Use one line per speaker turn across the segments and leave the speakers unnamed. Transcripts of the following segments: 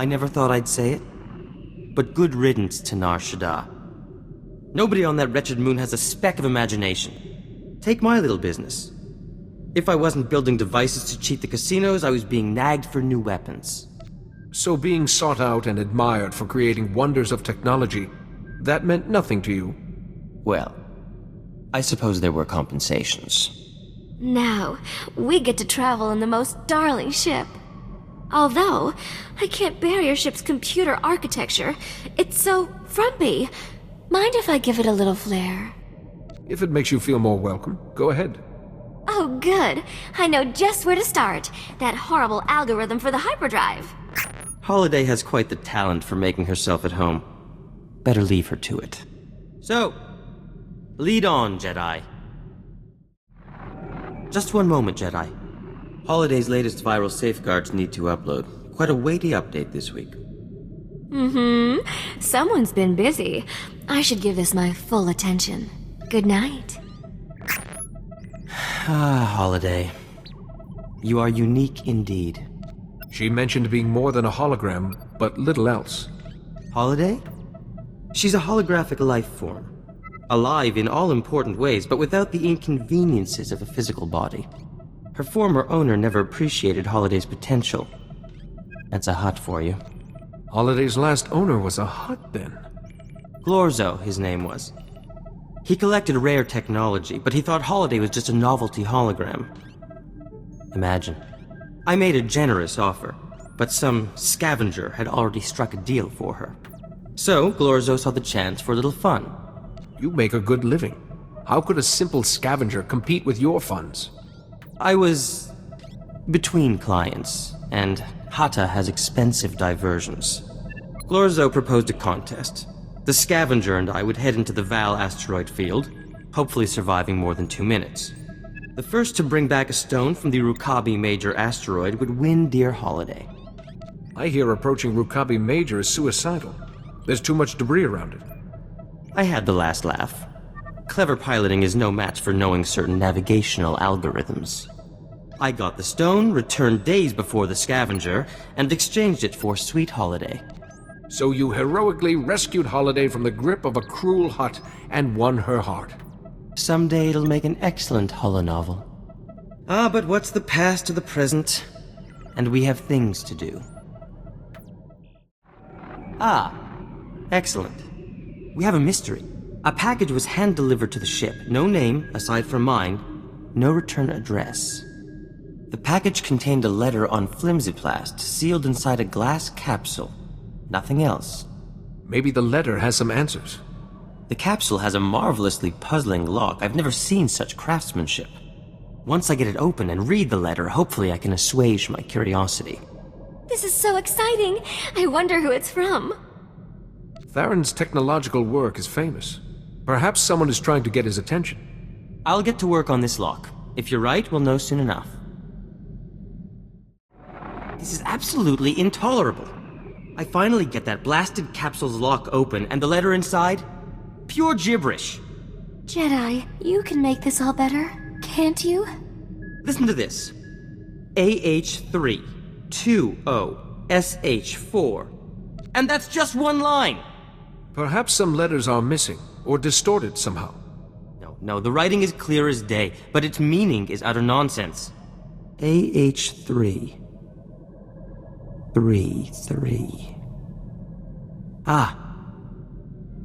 I never thought I'd say it, but good riddance to Nar Shaddaa. Nobody on that wretched moon has a speck of imagination. Take my little business. If I wasn't building devices to cheat the casinos, I was being nagged for new weapons.
So being sought out and admired for creating wonders of technology, that meant nothing to you?
Well, I suppose there were compensations.
Now, we get to travel in the most darling ship. Although, I can't bear your ship's computer architecture. It's so frumpy. Mind if I give it a little flair?
If it makes you feel more welcome, go ahead.
Oh, good. I know just where to start. That horrible algorithm for the hyperdrive.
Holiday has quite the talent for making herself at home. Better leave her to it. So, lead on, Jedi. Just one moment, Jedi. Holiday's latest viral safeguards need to upload. Quite a weighty update this week.
Someone's been busy. I should give this my full attention. Good night.
Ah, Holiday. You are unique indeed.
She mentioned being more than a hologram, but little else.
Holiday? She's a holographic life form. Alive in all important ways, but without the inconveniences of a physical body. Her former owner never appreciated Holiday's potential. That's a hut for you.
Holiday's last owner was a hut, then?
Glorzo, his name was. He collected rare technology, but he thought Holiday was just a novelty hologram. Imagine. I made a generous offer, but some scavenger had already struck a deal for her. So, Glorzo saw the chance for a little fun.
You make a good living. How could a simple scavenger compete with your funds?
I was between clients, and Hata has expensive diversions. Glorzo proposed a contest. The scavenger and I would head into the Val asteroid field, hopefully surviving more than 2 minutes. The first to bring back a stone from the Rukabi Major asteroid would win dear Holiday.
I hear approaching Rukabi Major is suicidal. There's too much debris around it.
I had the last laugh. Clever piloting is no match for knowing certain navigational algorithms. I got the stone, returned days before the scavenger, and exchanged it for sweet Holiday.
So you heroically rescued Holiday from the grip of a cruel hut and won her heart.
Someday it'll make an excellent holonovel. Ah, but what's the past to the present? And we have things to do. Ah, excellent. We have a mystery. A package was hand-delivered to the ship. No name, aside from mine. No return address. The package contained a letter on flimsiplast, sealed inside a glass capsule. Nothing else.
Maybe the letter has some answers.
The capsule has a marvelously puzzling lock. I've never seen such craftsmanship. Once I get it open and read the letter, hopefully I can assuage my curiosity.
This is so exciting. I wonder who it's from.
Tharan's technological work is famous. Perhaps someone is trying to get his attention.
I'll get to work on this lock. If you're right, we'll know soon enough. This is absolutely intolerable. I finally get that blasted capsule's lock open, and the letter inside? Pure gibberish.
Jedi, you can make this all better, can't you?
Listen to this. AH3 20SH4. And that's just one line!
Perhaps some letters are missing, or distorted somehow.
No, the writing is clear as day, but its meaning is utter nonsense. AH3 3. Ah.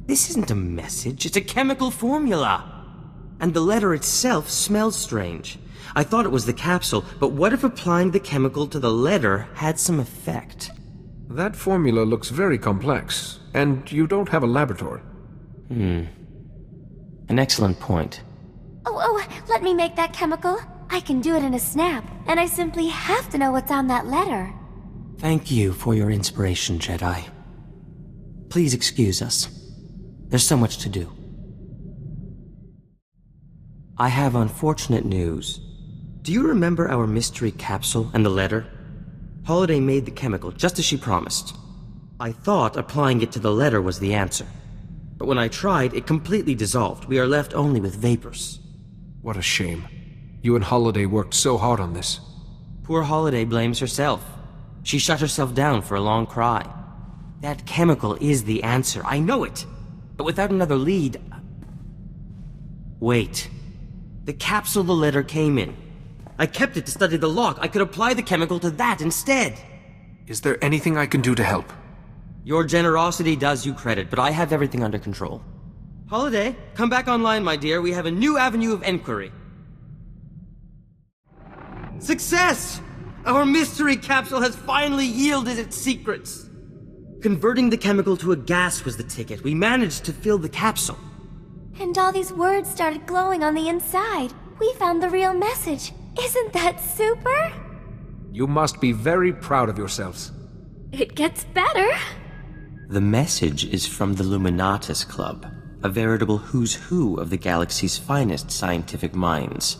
This isn't a message, it's a chemical formula. And the letter itself smells strange. I thought it was the capsule, but what if applying the chemical to the letter had some effect?
That formula looks very complex, and you don't have a laboratory.
An excellent point.
Oh, let me make that chemical. I can do it in a snap, and I simply have to know what's on that letter.
Thank you for your inspiration, Jedi. Please excuse us. There's so much to do. I have unfortunate news. Do you remember our mystery capsule and the letter? Holiday made the chemical just as she promised. I thought applying it to the letter was the answer. But when I tried, it completely dissolved. We are left only with vapors.
What a shame. You and Holiday worked so hard on this.
Poor Holiday blames herself. She shut herself down for a long cry. That chemical is the answer, I know it. But without another lead... Wait. The capsule the letter came in. I kept it to study the lock. I could apply the chemical to that instead.
Is there anything I can do to help?
Your generosity does you credit, but I have everything under control. Holiday, come back online, my dear. We have a new avenue of enquiry. Success! Our mystery capsule has finally yielded its secrets. Converting the chemical to a gas was the ticket. We managed to fill the capsule.
And all these words started glowing on the inside. We found the real message. Isn't that super?
You must be very proud of yourselves.
It gets better.
The message is from the Luminatus Club, a veritable who's who of the galaxy's finest scientific minds.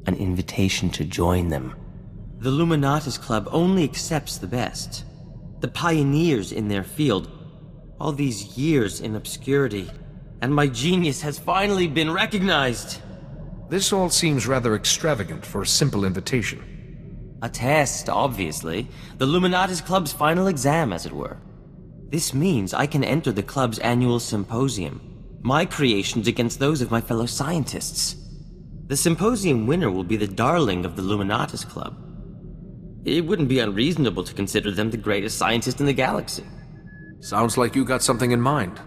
An invitation to join them. The Luminatus Club only accepts the best. The pioneers in their field. All these years in obscurity. And my genius has finally been recognized.
This all seems rather extravagant for a simple invitation.
A test, obviously. The Luminatus Club's final exam, as it were. This means I can enter the club's annual symposium. My creations against those of my fellow scientists. The symposium winner will be the darling of the Luminatus Club. It wouldn't be unreasonable to consider them the greatest scientist in the galaxy.
Sounds like you got something in mind.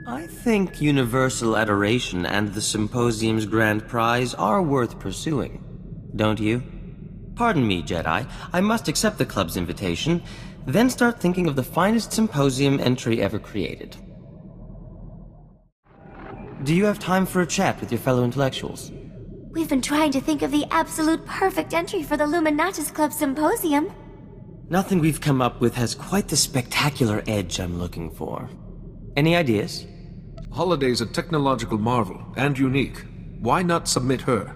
I think universal adoration and the symposium's grand prize are worth pursuing. Don't you? Pardon me, Jedi. I must accept the club's invitation, then start thinking of the finest symposium entry ever created. Do you have time for a chat with your fellow intellectuals?
We've been trying to think of the absolute perfect entry for the Luminatus Club Symposium.
Nothing we've come up with has quite the spectacular edge I'm looking for. Any ideas?
Holiday's a technological marvel, and unique. Why not submit her?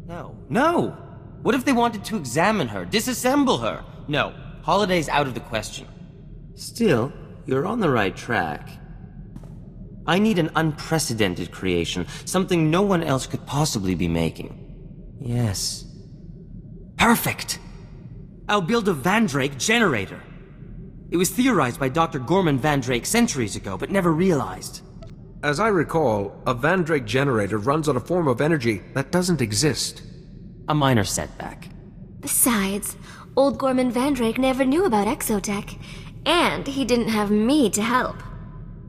No! What if they wanted to examine her, disassemble her? No, Holiday's out of the question. Still, you're on the right track. I need an unprecedented creation, something no one else could possibly be making. Yes. Perfect! I'll build a Vandrake generator. It was theorized by Dr. Gorman Vandrake centuries ago, but never realized.
As I recall, a Vandrake generator runs on a form of energy that doesn't exist.
A minor setback.
Besides, old Gorman Vandrake never knew about exotech, and he didn't have me to help.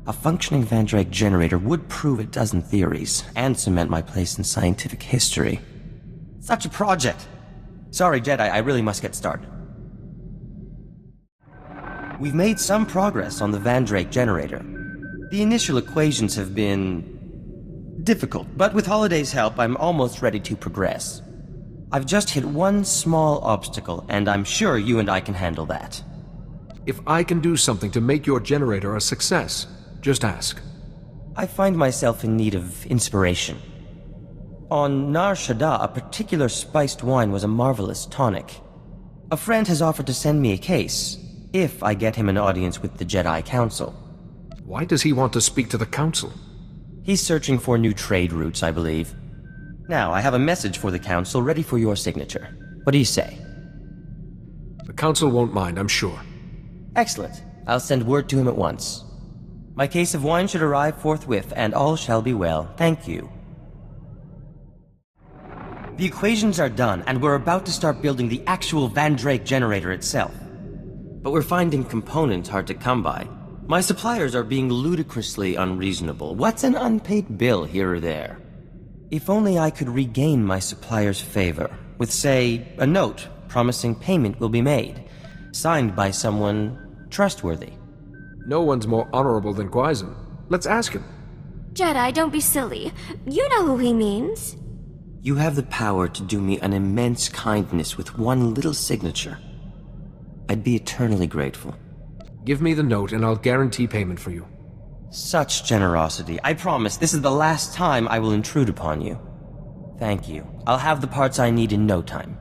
A functioning Vandrake generator would prove a dozen theories, and cement my place in scientific history. Such a project! Sorry, Jedi, I really must get started. We've made some progress on the Vandrake generator. The initial equations have been difficult, but with Holiday's help, I'm almost ready to progress. I've just hit one small obstacle, and I'm sure you and I can handle that.
If I can do something to make your generator a success, just ask.
I find myself in need of inspiration. On Nar Shaddaa, a particular spiced wine was a marvelous tonic. A friend has offered to send me a case, if I get him an audience with the Jedi Council.
Why does he want to speak to the Council?
He's searching for new trade routes, I believe. Now, I have a message for the Council ready for your signature. What do you say?
The Council won't mind, I'm sure.
Excellent. I'll send word to him at once. My case of wine should arrive forthwith, and all shall be well. Thank you. The equations are done, and we're about to start building the actual Vandrake generator itself. But we're finding components hard to come by. My suppliers are being ludicrously unreasonable. What's an unpaid bill here or there? If only I could regain my supplier's favor, with, say, a note promising payment will be made, signed by someone trustworthy.
No one's more honorable than Quaizen. Let's ask him.
Jedi, don't be silly. You know who he means.
You have the power to do me an immense kindness with one little signature. I'd be eternally grateful.
Give me the note and I'll guarantee payment for you.
Such generosity. I promise this is the last time I will intrude upon you. Thank you. I'll have the parts I need in no time.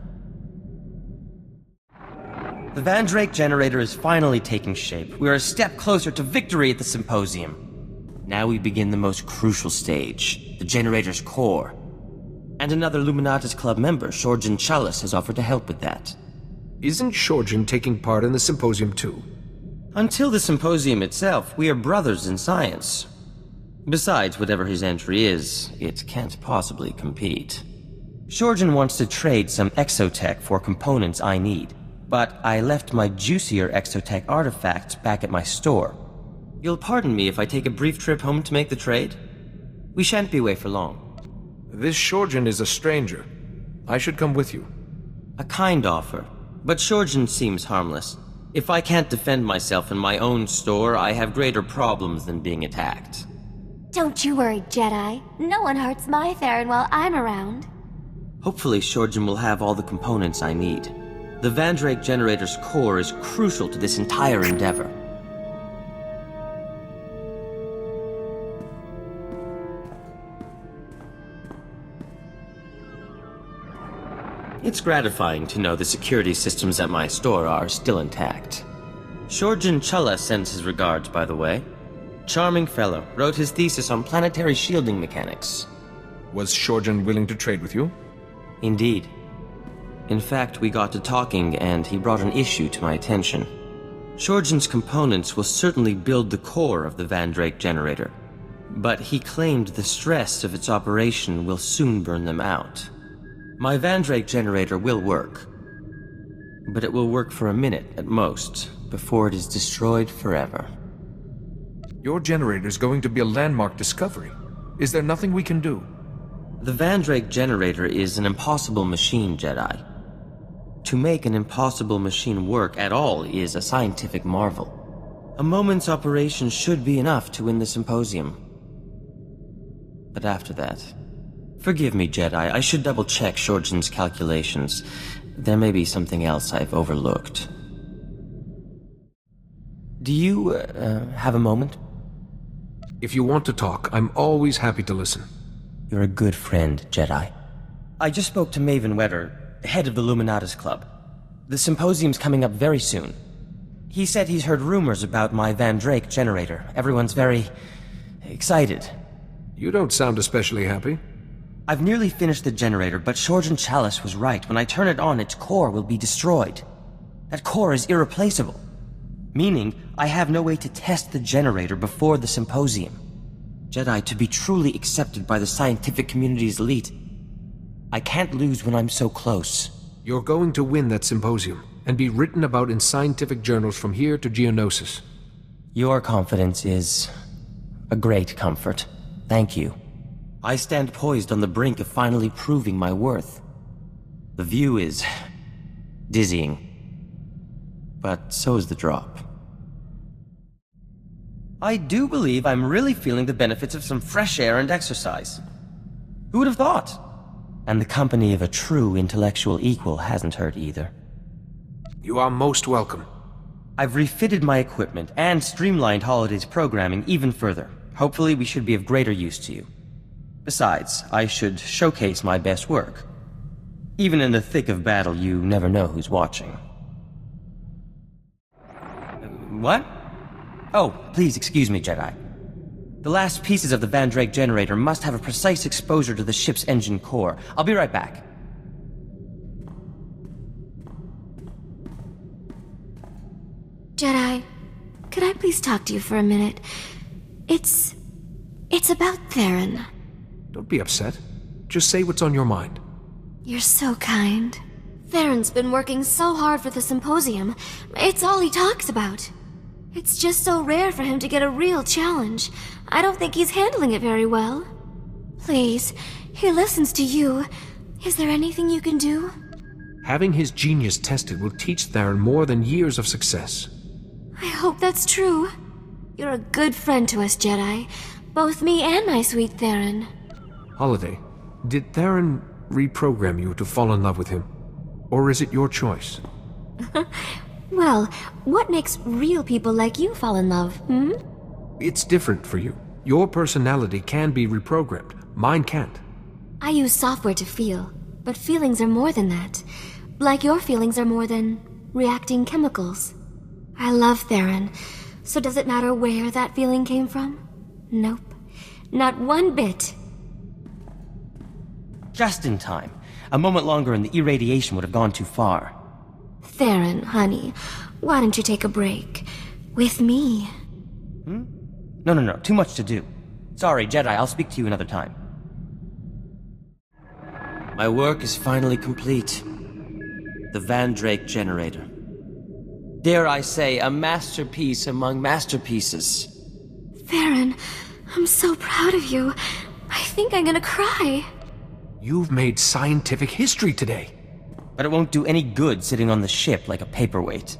The Vandrake generator is finally taking shape. We are a step closer to victory at the symposium. Now we begin the most crucial stage, the generator's core. And another Luminatus Club member, Shorjan Chalice, has offered to help with that.
Isn't Shorjan taking part in the symposium too?
Until the symposium itself, we are brothers in science. Besides, whatever his entry is, it can't possibly compete. Shorjan wants to trade some exo-tech for components I need, but I left my juicier exo-tech artifacts back at my store. You'll pardon me if I take a brief trip home to make the trade? We shan't be away for long.
This Shorjan is a stranger. I should come with you.
A kind offer, but Shorjan seems harmless. If I can't defend myself in my own store, I have greater problems than being attacked.
Don't you worry, Jedi. No one hurts my Theran while I'm around.
Hopefully Shorjan will have all the components I need. The Vandrake generator's core is crucial to this entire endeavor. It's gratifying to know the security systems at my store are still intact. Shorjan Chullah sends his regards, by the way. Charming fellow, wrote his thesis on planetary shielding mechanics.
Was Shorjan willing to trade with you?
Indeed. In fact, we got to talking and he brought an issue to my attention. Shorjan's components will certainly build the core of the Vandrake generator, but he claimed the stress of its operation will soon burn them out. My Vandrake generator will work, but it will work for a minute at most, before it is destroyed forever.
Your generator's going to be a landmark discovery. Is there nothing we can do?
The Vandrake generator is an impossible machine, Jedi. To make an impossible machine work at all is a scientific marvel. A moment's operation should be enough to win the symposium. But after that... Forgive me, Jedi, I should double-check Shorjan's calculations. There may be something else I've overlooked. Do you, have a moment?
If you want to talk, I'm always happy to listen.
You're a good friend, Jedi. I just spoke to Maven Wetter, head of the Luminatus Club. The symposium's coming up very soon. He said he's heard rumors about my Vandrake generator. Everyone's very... excited.
You don't sound especially happy.
I've nearly finished the generator, but Shorjan Chalice was right. When I turn it on, its core will be destroyed. That core is irreplaceable. Meaning, I have no way to test the generator before the symposium. Jedi, to be truly accepted by the scientific community's elite, I can't lose when I'm so close.
You're going to win that symposium, and be written about in scientific journals from here to Geonosis.
Your confidence is a great comfort. Thank you. I stand poised on the brink of finally proving my worth. The view is dizzying. But so is the drop. I do believe I'm really feeling the benefits of some fresh air and exercise. Who would have thought? And the company of a true intellectual equal hasn't hurt either.
You are most welcome.
I've refitted my equipment and streamlined Holiday's programming even further. Hopefully we should be of greater use to you. Besides, I should showcase my best work. Even in the thick of battle, you never know who's watching. What? Oh, please excuse me, Jedi. The last pieces of the Vandrake generator must have a precise exposure to the ship's engine core. I'll be right back.
Jedi, could I please talk to you for a minute? It's about Theran.
Don't be upset. Just say what's on your mind.
You're so kind. Theran's been working so hard for the symposium. It's all he talks about. It's just so rare for him to get a real challenge. I don't think he's handling it very well. Please, he listens to you. Is there anything you can do?
Having his genius tested will teach Tharan more than years of success.
I hope that's true. You're a good friend to us, Jedi. Both me and my sweet Theran.
Holiday, did Tharan reprogram you to fall in love with him? Or is it your choice?
Well, what makes real people like you fall in love, hmm?
It's different for you. Your personality can be reprogrammed. Mine can't.
I use software to feel, but feelings are more than that. Like your feelings are more than reacting chemicals. I love Theran, so does it matter where that feeling came from? Nope. Not one bit.
Just in time. A moment longer and the irradiation would have gone too far.
Theran, honey, why don't you take a break? With me.
No. Too much to do. Sorry, Jedi, I'll speak to you another time. My work is finally complete. The Vandrake generator. Dare I say, a masterpiece among masterpieces.
Theran, I'm so proud of you. I think I'm gonna cry.
You've made scientific history today.
But it won't do any good sitting on the ship like a paperweight.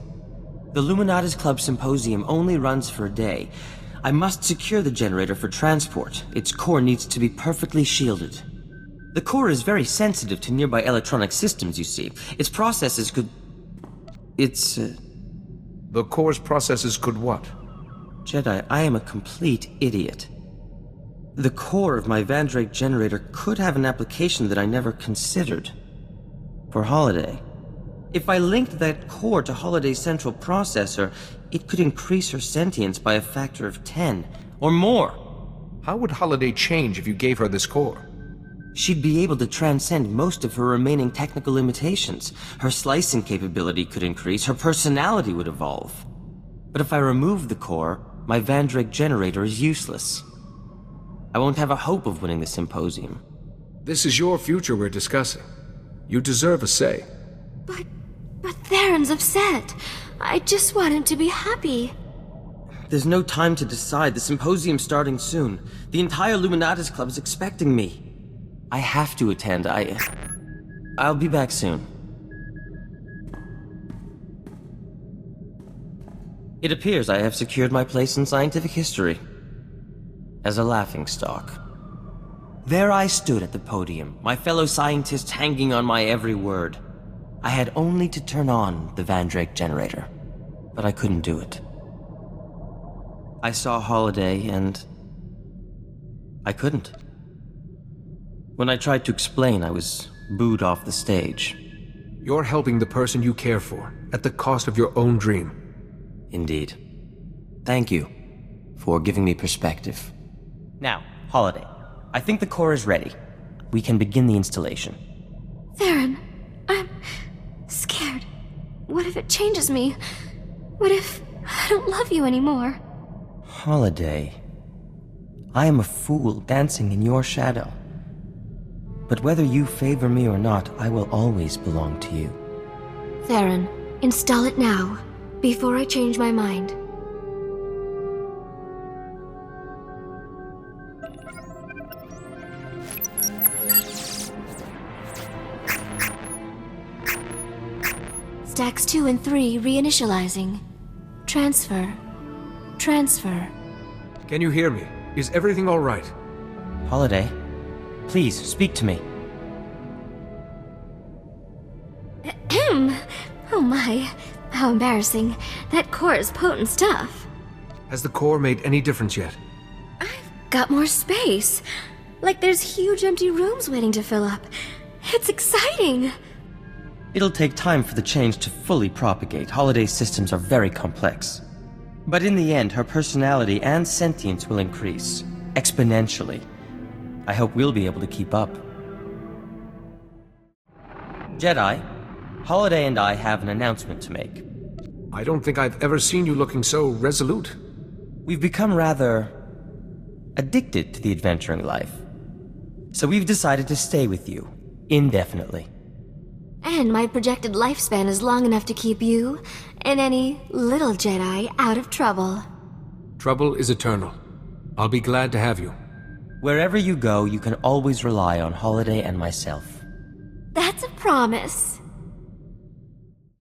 The Illuminatis Club Symposium only runs for a day. I must secure the generator for transport. Its core needs to be perfectly shielded. The core is very sensitive to nearby electronic systems, you see. Its processes could...
The core's processes could what?
Jedi, I am a complete idiot. The core of my Vandrake generator could have an application that I never considered. For Holiday. If I linked that core to Holiday's central processor, it could increase her sentience by a factor of 10, or more.
How would Holiday change if you gave her this core?
She'd be able to transcend most of her remaining technical limitations. Her slicing capability could increase, her personality would evolve. But if I remove the core, my Vandrake generator is useless. I won't have a hope of winning the symposium.
This is your future we're discussing. You deserve a say.
But Theran's upset. I just want him to be happy.
There's no time to decide. The symposium's starting soon. The entire Illuminatis Club is expecting me. I have to attend. I'll be back soon. It appears I have secured my place in scientific history. As a laughingstock. There I stood at the podium, my fellow scientists hanging on my every word. I had only to turn on the Vandrake generator, but I couldn't do it. I saw Holiday and... I couldn't. When I tried to explain, I was booed off the stage.
You're helping the person you care for, at the cost of your own dream.
Indeed. Thank you for giving me perspective. Now, Holiday, I think the core is ready. We can begin the installation.
Theran, I'm scared. What if it changes me? What if I don't love you anymore?
Holiday, I am a fool dancing in your shadow. But whether you favor me or not, I will always belong to you.
Theran, install it now, before I change my mind. Stacks 2 and 3 reinitializing. Transfer. Transfer.
Can you hear me? Is everything all right?
Holiday, please speak to me.
Oh my, how embarrassing. That core is potent stuff.
Has the core made any difference yet?
I've got more space. Like there's huge empty rooms waiting to fill up. It's exciting.
It'll take time for the change to fully propagate. Holiday's systems are very complex. But in the end, her personality and sentience will increase. Exponentially. I hope we'll be able to keep up. Jedi, Holiday and I have an announcement to make.
I don't think I've ever seen you looking so resolute.
We've become rather... addicted to the adventuring life. So we've decided to stay with you, indefinitely.
And my projected lifespan is long enough to keep you and any little Jedi out of trouble.
Trouble is eternal. I'll be glad to have you.
Wherever you go, you can always rely on Holiday and myself.
That's a promise.